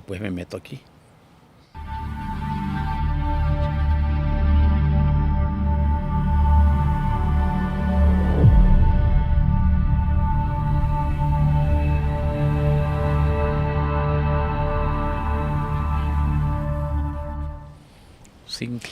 pues me meto aquí. Cinco.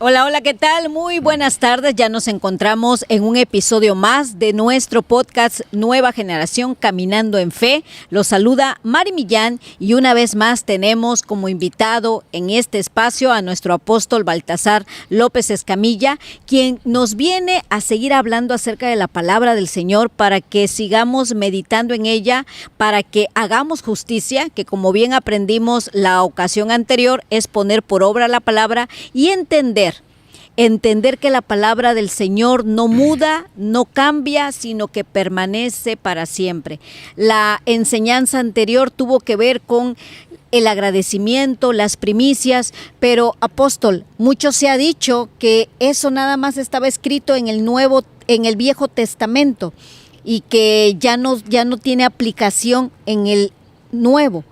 Hola, hola, ¿qué tal? Muy buenas tardes. Ya nos encontramos en un episodio más de nuestro podcast Nueva Generación Caminando en Fe. Los saluda Mari Millán y una vez más tenemos como invitado en este espacio a nuestro apóstol Baltasar López Escamilla, quien nos viene a seguir hablando acerca de la palabra del Señor para que sigamos meditando en ella, para que hagamos justicia, que como bien aprendimos la ocasión anterior es poner por obra la palabra y entender que la palabra del Señor no muda, no cambia, sino que permanece para siempre. La enseñanza anterior tuvo que ver con el agradecimiento, las primicias, pero apóstol, mucho se ha dicho que eso nada más estaba escrito en el Viejo Testamento y que ya no tiene aplicación en el Nuevo.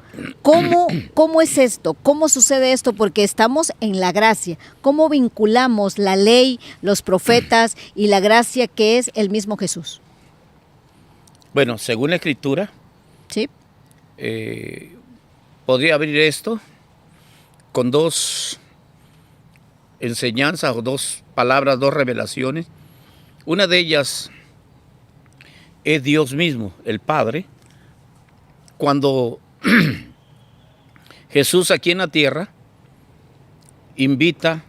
¿Cómo es esto? ¿Cómo sucede esto? Porque estamos en la gracia. ¿Cómo vinculamos la ley, los profetas y la gracia que es el mismo Jesús? Bueno, según la Escritura, ¿sí? Podría abrir esto con dos enseñanzas o dos palabras, dos revelaciones. Una de ellas es Dios mismo, el Padre, cuando Jesús aquí en la tierra invita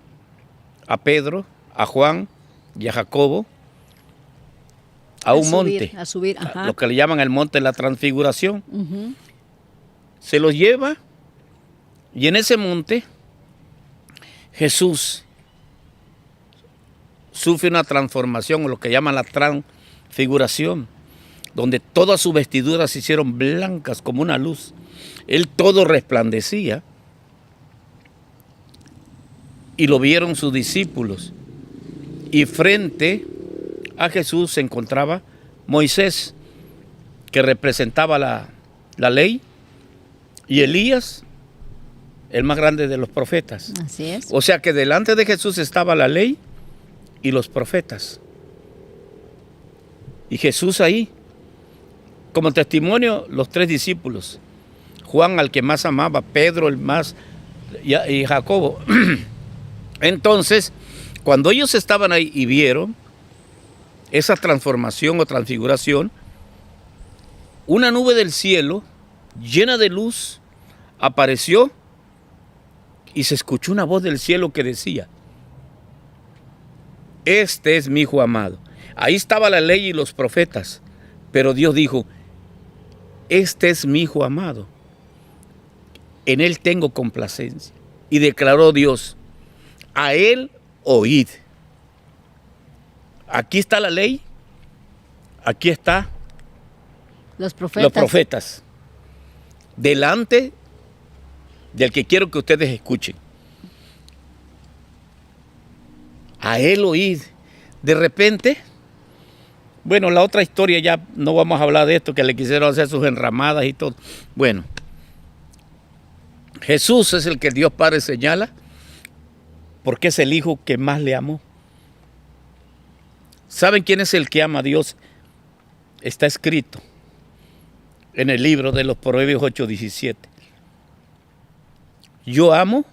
a Pedro, a Juan y a Jacobo a un monte, a subir, ajá. Lo que le llaman el monte de la transfiguración. Se los lleva y en ese monte Jesús sufre una transformación, o lo que llaman la transfiguración, donde todas sus vestiduras se hicieron blancas como una luz. Él todo resplandecía y lo vieron sus discípulos. Y frente a Jesús se encontraba Moisés, que representaba la ley, y Elías, el más grande de los profetas. Así es. O sea que delante de Jesús estaba la ley y los profetas. Y Jesús ahí, como testimonio, los tres discípulos. Juan, al que más amaba, Pedro, el más, y Jacobo. Entonces, cuando ellos estaban ahí y vieron esa transformación o transfiguración, una nube del cielo llena de luz apareció y se escuchó una voz del cielo que decía: este es mi hijo amado. Ahí estaba la ley y los profetas, pero Dios dijo: este es mi hijo amado, en él tengo complacencia. Y declaró Dios: a él oíd. Aquí está la ley, aquí está los profetas, delante del que quiero que ustedes escuchen. A él oíd. De repente, bueno, la otra historia ya no vamos a hablar de esto, que le quisieron hacer sus enramadas y todo. Bueno, Jesús es el que Dios Padre señala porque es el Hijo que más le amó. ¿Saben quién es el que ama a Dios? Está escrito en el libro de los Proverbios 8:17. Yo amo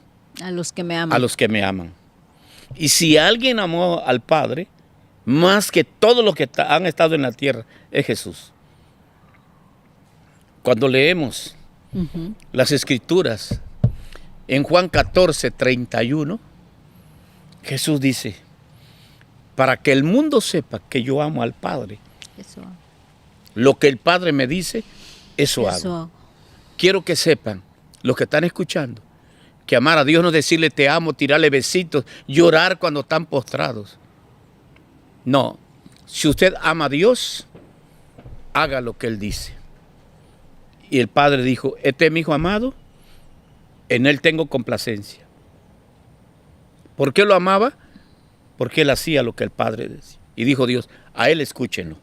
a los que me aman. A los que me aman. Y si alguien amó al Padre, más que todos los que han estado en la tierra, es Jesús. Cuando leemos las Escrituras, en Juan 14:31, Jesús dice: para que el mundo sepa que yo amo al Padre, lo que el Padre me dice, eso hago. Quiero que sepan, los que están escuchando, que amar a Dios no es decirle te amo, tirarle besitos, llorar cuando están postrados. No, si usted ama a Dios, haga lo que Él dice. Y el Padre dijo: este es mi Hijo amado, en Él tengo complacencia. ¿Por qué lo amaba? Porque Él hacía lo que el Padre decía. Y dijo Dios: a Él escúchenlo.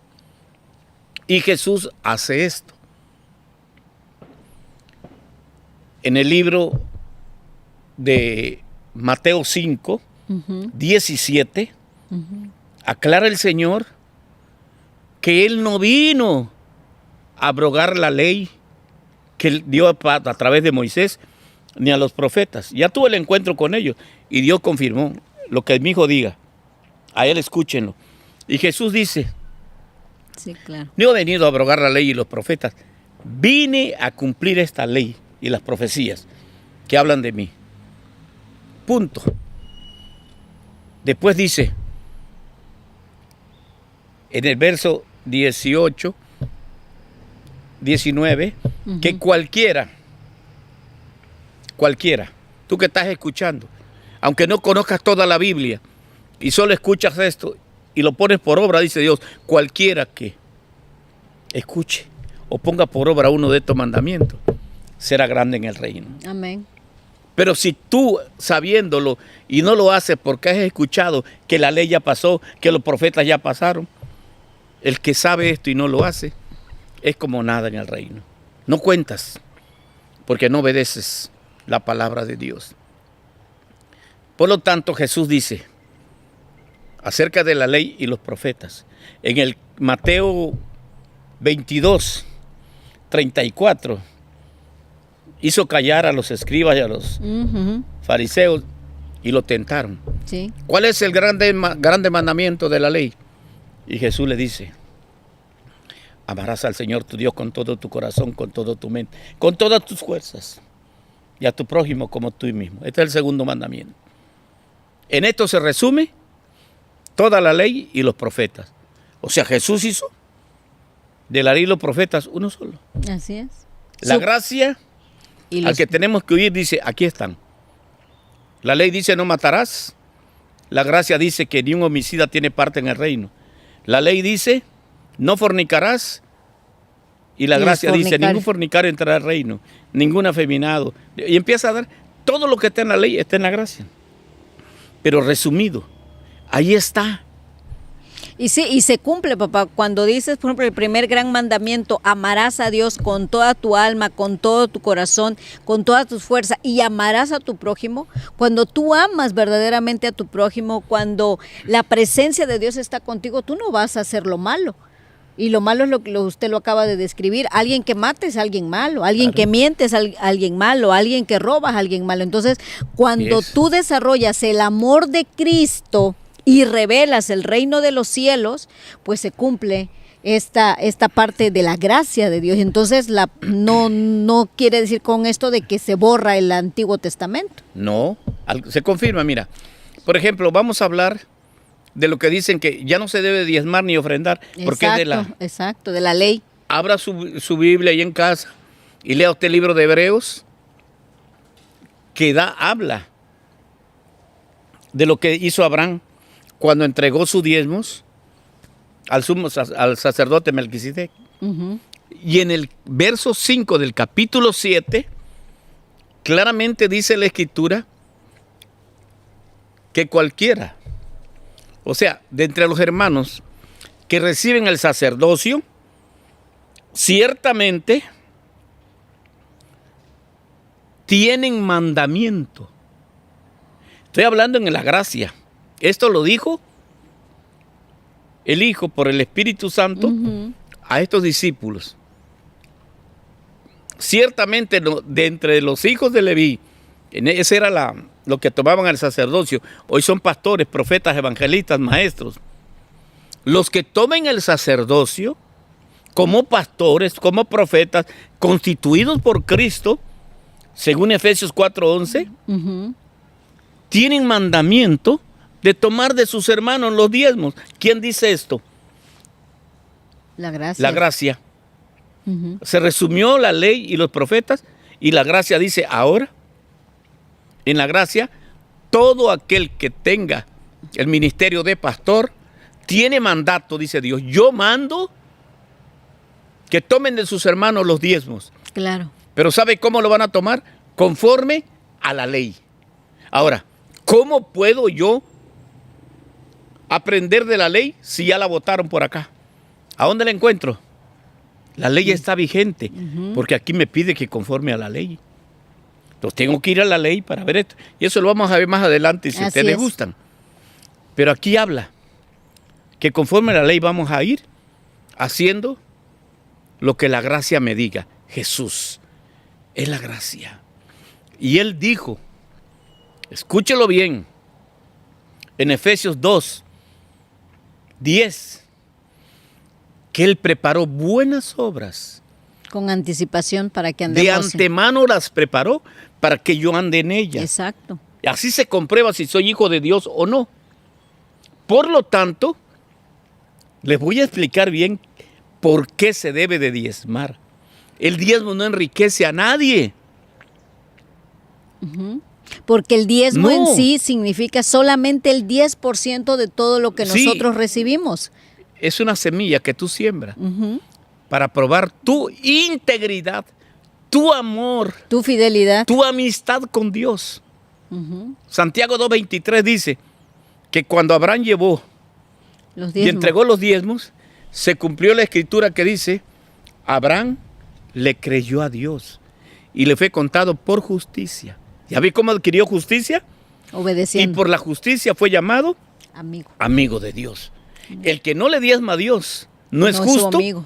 Y Jesús hace esto. en el libro de Mateo 5, 17, aclara el Señor que Él no vino a abrogar la ley que Él dio a través de Moisés ni a los profetas. Ya tuve el encuentro con ellos y Dios confirmó lo que mi hijo diga. A Él escúchenlo. Y Jesús dice, sí, claro, no he venido a abrogar la ley y los profetas, vine a cumplir esta ley y las profecías que hablan de mí. Punto. Después dice, en el verso 18, 19, que cualquiera, tú que estás escuchando, aunque no conozcas toda la Biblia y solo escuchas esto y lo pones por obra, dice Dios, cualquiera que escuche o ponga por obra uno de estos mandamientos, será grande en el reino. amén. Pero si tú, sabiéndolo, y no lo haces porque has escuchado que la ley ya pasó, que los profetas ya pasaron, el que sabe esto y no lo hace, es como nada en el reino. No cuentas, porque no obedeces la palabra de Dios. Por lo tanto, Jesús dice, acerca de la ley y los profetas, en el Mateo 22, 34, hizo callar a los escribas y a los fariseos y lo tentaron. Sí. ¿Cuál es el grande mandamiento de la ley? Y Jesús le dice, amarás al Señor tu Dios con todo tu corazón, con toda tu mente, con todas tus fuerzas, y a tu prójimo como tú mismo. Este es el segundo mandamiento. En esto se resume toda la ley y los profetas. O sea, Jesús hizo de la ley y los profetas uno solo. Así es. La gracia al que tenemos que oír dice, aquí están. La ley dice no matarás. La gracia dice que ni un homicida tiene parte en el reino. La ley dice no fornicarás. Y la gracia dice ningún fornicario entrará al reino, ningún afeminado. Y empieza a dar todo lo que está en la ley, está en la gracia. Pero resumido, ahí está. Y sí, y se cumple, papá, cuando dices, por ejemplo, el primer gran mandamiento, amarás a Dios con toda tu alma, con todo tu corazón, con todas tus fuerzas, y amarás a tu prójimo. Cuando tú amas verdaderamente a tu prójimo, cuando la presencia de Dios está contigo, tú no vas a hacer lo malo. Y lo malo es lo que usted lo acaba de describir. Alguien que mate es alguien malo, alguien que miente es alguien malo, alguien que roba es alguien malo. Entonces, cuando tú desarrollas el amor de Cristo y revelas el reino de los cielos, pues se cumple esta parte de la gracia de Dios. Entonces, no quiere decir con esto de que se borra el Antiguo Testamento. No, se confirma, mira. Por ejemplo, vamos a hablar de lo que dicen que ya no se debe diezmar ni ofrendar, porque es de la ley. Abra su Biblia ahí en casa y lea usted el libro de Hebreos, que habla de lo que hizo Abraham cuando entregó sus diezmos al sacerdote Melquisedec. Y en el verso 5 del capítulo 7, claramente dice la Escritura que cualquiera, o sea, de entre los hermanos que reciben el sacerdocio, ciertamente tienen mandamiento. Estoy hablando en la gracia. Esto lo dijo el Hijo por el Espíritu Santo a estos discípulos. Ciertamente de entre los hijos de Leví, ese era lo que tomaban el sacerdocio. Hoy son pastores, profetas, evangelistas, maestros. Los que tomen el sacerdocio como pastores, como profetas, constituidos por Cristo, según Efesios 4:11, tienen mandamiento de tomar de sus hermanos los diezmos. ¿Quién dice esto? La gracia. La gracia. Se resumió la ley y los profetas, y la gracia dice ahora, en la gracia, todo aquel que tenga el ministerio de pastor tiene mandato, dice Dios. Yo mando que tomen de sus hermanos los diezmos. Claro. Pero ¿sabe cómo lo van a tomar? Conforme a la ley. Ahora, ¿cómo puedo yo aprender de la ley si ya la votaron por acá? ¿A dónde la encuentro? La ley está vigente, porque aquí me pide que conforme a la ley. Entonces tengo que ir a la ley para ver esto. Y eso lo vamos a ver más adelante si a Así ustedes es. gustan. Pero aquí habla que conforme a la ley vamos a ir haciendo lo que la gracia me diga. Jesús es la gracia. Y Él dijo, escúchelo bien, en Efesios 2, 10, que Él preparó buenas obras. Con anticipación para que De andemos. antemano las preparó para que yo ande en ellas. Exacto. Así se comprueba si soy hijo de Dios o no. Por lo tanto, les voy a explicar bien por qué se debe de diezmar. El diezmo no enriquece a nadie. Porque el diezmo No. en sí significa solamente el 10% de todo lo que Sí. nosotros recibimos. Es una semilla que tú siembras para probar tu integridad, tu amor, Tu fidelidad. tu amistad con Dios. Santiago 2:23 dice que cuando Abraham llevó Los y diezmos. entregó los diezmos, se cumplió la escritura que dice, Abraham le creyó a Dios y le fue contado por justicia. ¿Ya vi cómo adquirió justicia? Y Obedeciendo. por la justicia fue llamado Amigo. amigo de Dios. El que no le diezma a Dios no es su justo, amigo.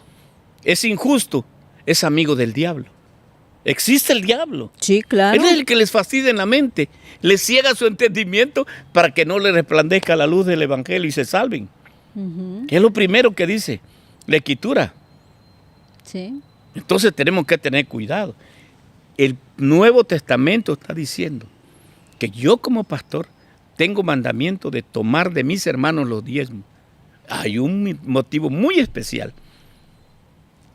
es injusto, es amigo del diablo. Existe el diablo. Sí, claro. Él es el que les fastidia en la mente, les ciega su entendimiento para que no le resplandezca la luz del evangelio y se salven. Es lo primero que dice la escritura. Sí. Entonces tenemos que tener cuidado. El Nuevo Testamento está diciendo que yo como pastor tengo mandamiento de tomar de mis hermanos los diezmos. Hay un motivo muy especial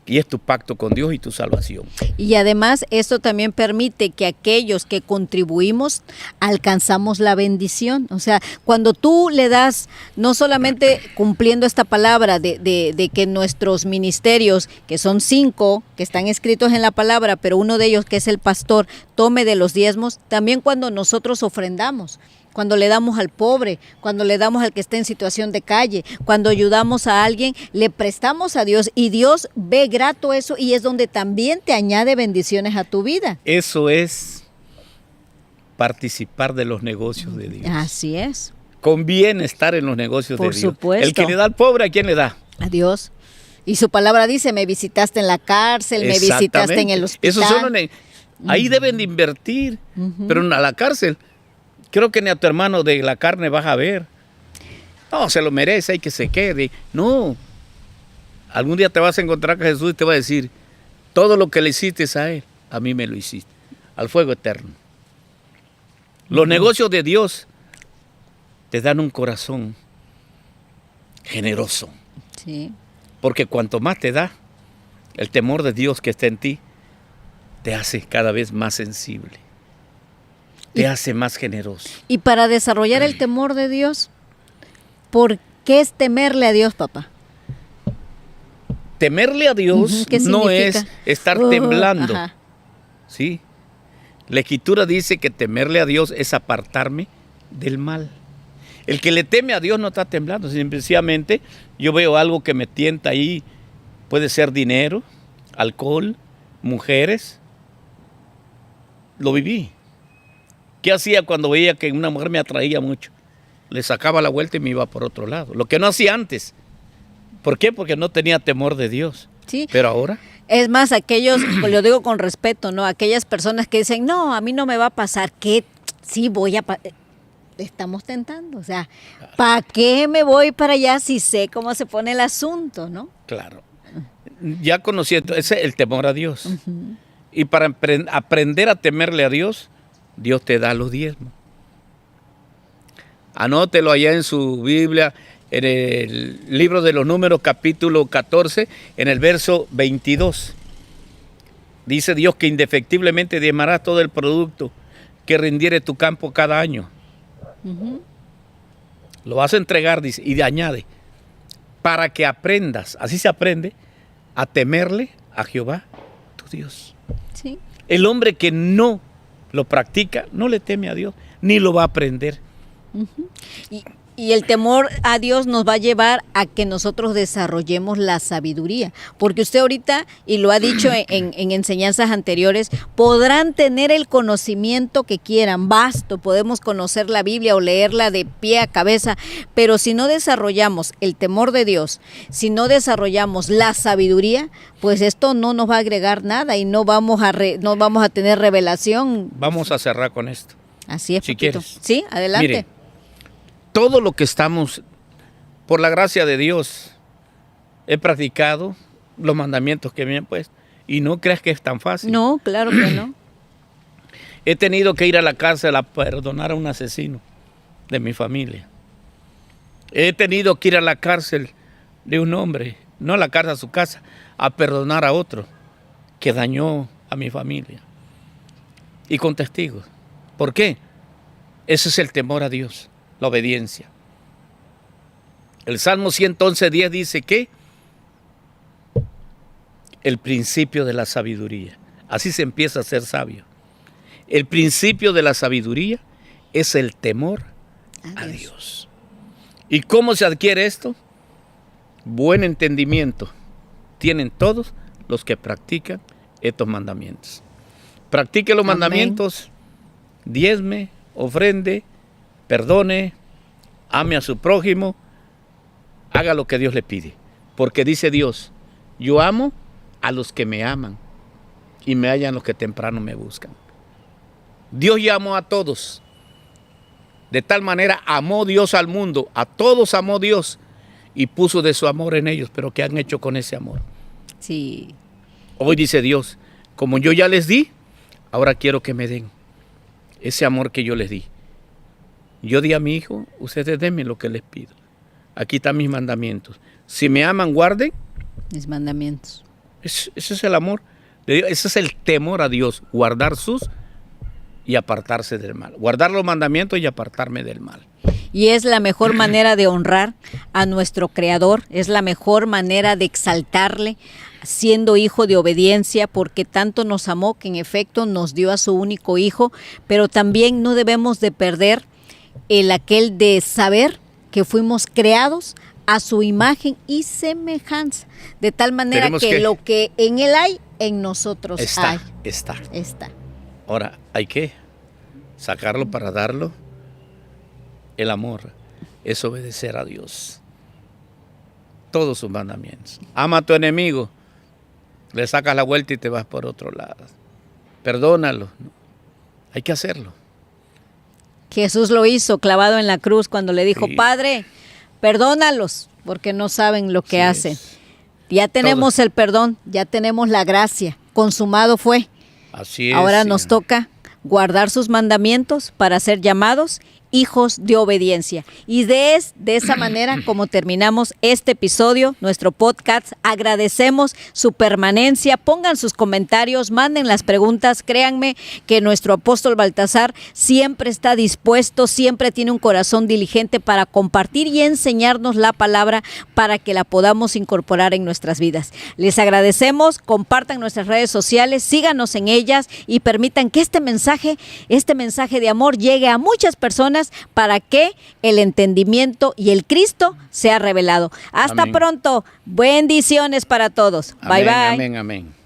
y es tu pacto con Dios y tu salvación. Y además esto también permite que aquellos que contribuimos alcanzamos la bendición. O sea, cuando tú le das, no solamente cumpliendo esta palabra de que nuestros ministerios, que son 5, que están escritos en la palabra, pero uno de ellos que es el pastor, tome de los diezmos, también cuando nosotros ofrendamos. Cuando le damos al pobre, cuando le damos al que está en situación de calle, cuando ayudamos a alguien, le prestamos a Dios y Dios ve grato eso y es donde también te añade bendiciones a tu vida. Eso es participar de los negocios de Dios. Así es, Conviene estar en los negocios Por de Dios. supuesto. El que le da al pobre, ¿a quién le da? a Dios. Y su palabra dice, me visitaste en la cárcel, me visitaste en el hospital. Esos son ahí deben de invertir, pero a la cárcel. Creo que ni a tu hermano de la carne vas a ver. No, se lo merece, hay que se quede. No. Algún día te vas a encontrar con Jesús y te va a decir, todo lo que le hiciste a él, a mí me lo hiciste. Al fuego eterno. Los negocios de Dios te dan un corazón generoso. Sí. Porque cuanto más te da, el temor de Dios que está en ti, te hace cada vez más sensible. Te hace más generoso. Y para desarrollar el temor de Dios, ¿por qué es temerle a Dios, papá? Temerle a Dios ¿Qué no significa? es estar temblando. Ajá. ¿Sí? La Escritura dice que temerle a Dios es apartarme del mal. El que le teme a Dios no está temblando, simplemente yo veo algo que me tienta ahí, puede ser dinero, alcohol, mujeres. Lo viví. ¿Qué hacía cuando veía que una mujer me atraía mucho? Le sacaba la vuelta y me iba por otro lado. Lo que no hacía antes. ¿Por qué? Porque no tenía temor de Dios. Sí. Pero ahora, Es más, aquellos, lo digo con respeto, ¿no? Aquellas personas que dicen, no, a mí no me va a pasar, que sí voy a... Estamos tentando, o sea, ¿para qué me voy para allá si sé cómo se pone el asunto, no? claro, ya conociendo, ese es el temor a Dios. Y para aprender a temerle a Dios, Dios te da los diezmos. Anótelo allá en su Biblia, en el libro de los Números, capítulo 14, en el verso 22. Dice Dios que indefectiblemente diezmarás todo el producto que rindiere tu campo cada año. Lo vas a entregar, dice, y añade, para que aprendas, así se aprende, a temerle a Jehová, tu Dios. Sí. El hombre que no lo practica, no le teme a Dios, ni lo va a aprender. Y Y el temor a Dios nos va a llevar a que nosotros desarrollemos la sabiduría, porque usted ahorita, y lo ha dicho en enseñanzas anteriores, podrán tener el conocimiento que quieran, vasto, podemos conocer la Biblia o leerla de pie a cabeza, pero si no desarrollamos el temor de Dios, si no desarrollamos la sabiduría, pues esto no nos va a agregar nada y no vamos a tener revelación. Vamos a cerrar con esto. Así es, si Pepito. quieres. Sí, adelante. Mire, todo lo que estamos, por la gracia de Dios, he practicado los mandamientos que me han puesto. Y no creas que es tan fácil. No, claro que no. He tenido que ir a la cárcel a perdonar a un asesino de mi familia. He tenido que ir a la cárcel de un hombre, no a la cárcel, a su casa, a perdonar a otro que dañó a mi familia. Y con testigos. ¿Por qué? Ese es el temor a Dios, la obediencia. El Salmo 111:10 dice que el principio de la sabiduría. Así se empieza a ser sabio. El principio de la sabiduría es el temor a Dios. ¿Y cómo se adquiere esto? Buen entendimiento tienen todos los que practican estos mandamientos. Practique los mandamientos, diezme, ofrende, perdone, ame a su prójimo, haga lo que Dios le pide. Porque dice Dios, yo amo a los que me aman y me hallan los que temprano me buscan. Dios llamó a todos. De tal manera amó Dios al mundo, a todos amó Dios y puso de su amor en ellos. Pero ¿qué han hecho con ese amor? Sí. Hoy dice Dios, como yo ya les di, ahora quiero que me den ese amor que yo les di. Yo di a mi hijo, ustedes denme lo que les pido. Aquí están mis mandamientos. Si me aman, guarden Mis mandamientos. Ese es el amor de Dios, ese es el temor a Dios, guardar sus y apartarse del mal. Guardar los mandamientos y apartarme del mal. Y es la mejor manera de honrar a nuestro Creador, es la mejor manera de exaltarle, siendo hijo de obediencia, porque tanto nos amó que en efecto nos dio a su único hijo, pero también no debemos de perder aquel de saber que fuimos creados a su imagen y semejanza, de tal manera que lo que en él hay, en nosotros hay. Está. Está. Ahora, hay que sacarlo para darlo. El amor es obedecer a Dios. Todos sus mandamientos. Ama a tu enemigo. Le sacas la vuelta y te vas por otro lado. Perdónalo. Hay que hacerlo. Jesús lo hizo clavado en la cruz cuando le dijo, sí. Padre, perdónalos porque no saben lo que hacen. Ya tenemos el perdón, ya tenemos la gracia. Consumado fue. Así es. Ahora nos toca guardar sus mandamientos para ser llamados hijos de obediencia. Y de esa manera como terminamos este episodio, nuestro podcast. Agradecemos su permanencia. Pongan sus comentarios, manden las preguntas. Créanme que nuestro apóstol Baltasar siempre está dispuesto, siempre tiene un corazón diligente para compartir y enseñarnos la palabra para que la podamos incorporar en nuestras vidas. Les agradecemos, compartan nuestras redes sociales, síganos en ellas y permitan que este mensaje de amor llegue a muchas personas para que el entendimiento y el Cristo sea revelado. Hasta pronto. Bendiciones para todos. Amén, bye, bye. Amén, amén.